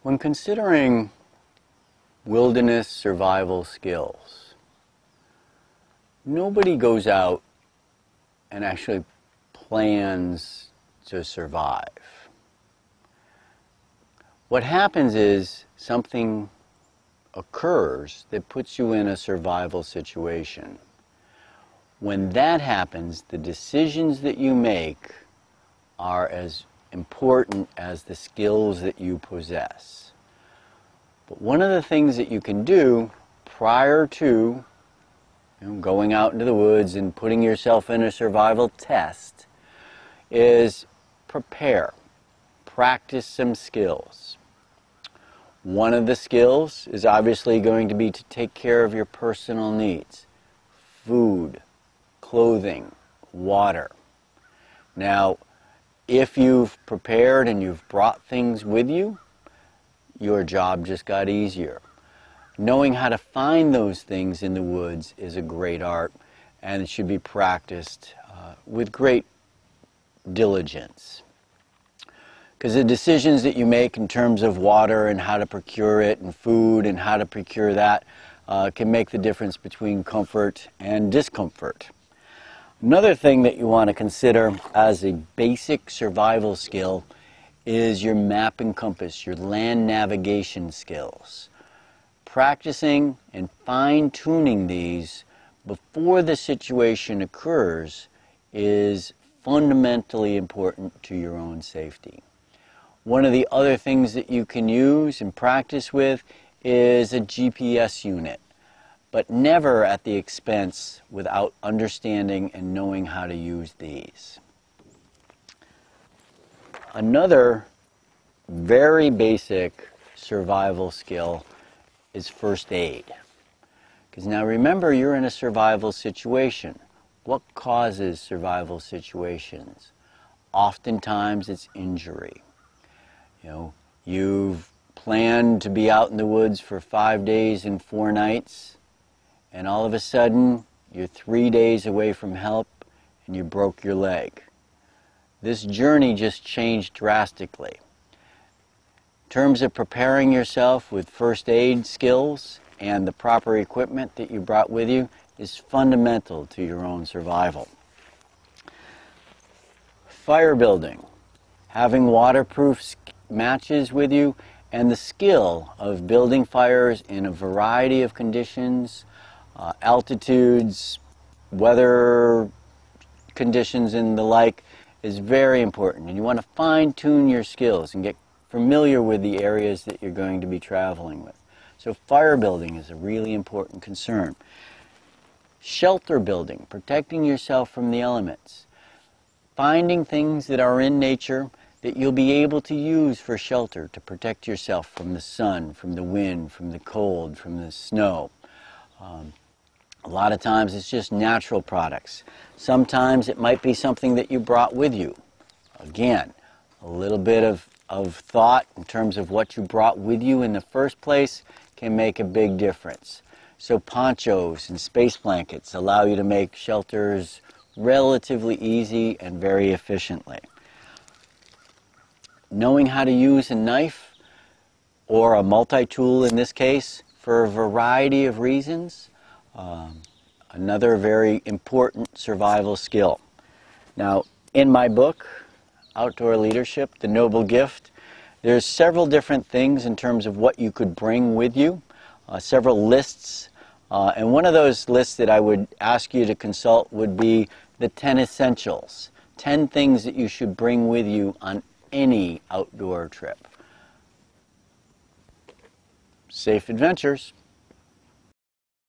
When considering wilderness survival skills, nobody goes out and actually plans to survive. What happens is something occurs that puts you in a survival situation. When that happens, the decisions that you make are as important as the skills that you possess. But one of the things that you can do prior to going out into the woods and putting yourself in a survival test is prepare, practice some skills. One of the skills is obviously going to be to take care of your personal needs: food, clothing, water. Now, if you've prepared and you've brought things with you, your job just got easier. Knowing how to find those things in the woods is a great art, and it should be practiced with great diligence. Because the decisions that you make in terms of water and how to procure it, and food and how to procure that, can make the difference between comfort and discomfort. Another thing that you want to consider as a basic survival skill is your map and compass, your land navigation skills. Practicing and fine-tuning these before the situation occurs is fundamentally important to your own safety. One of the other things that you can use and practice with is a GPS unit, but never at the expense without understanding and knowing how to use these. Another very basic survival skill is first aid. Because now remember, you're in a survival situation. What causes survival situations? Oftentimes it's injury. You've planned to be out in the woods for 5 days and 4 nights, and all of a sudden you're 3 days away from help and you broke your leg. This journey just changed drastically. In terms of preparing yourself with first aid skills and the proper equipment that you brought with you is fundamental to your own survival. Fire building, having waterproof matches with you, and the skill of building fires in a variety of conditions, altitudes, weather conditions and the like is very important. And you want to fine-tune your skills and get familiar with the areas that you're going to be traveling with. So fire building is a really important concern. Shelter building, protecting yourself from the elements. Finding things that are in nature that you'll be able to use for shelter to protect yourself from the sun, from the wind, from the cold, from the snow. A lot of times it's just natural products. Sometimes it might be something that you brought with you. Again, a little bit of thought in terms of what you brought with you in the first place can make a big difference. So ponchos and space blankets allow you to make shelters relatively easy and very efficiently. Knowing how to use a knife or a multi-tool in this case for a variety of reasons, another very important survival skill. Now, in my book, Outdoor Leadership, The Noble Gift, there's several different things in terms of what you could bring with you, several lists, and one of those lists that I would ask you to consult would be the 10 essentials, 10 things that you should bring with you on any outdoor trip. Safe adventures.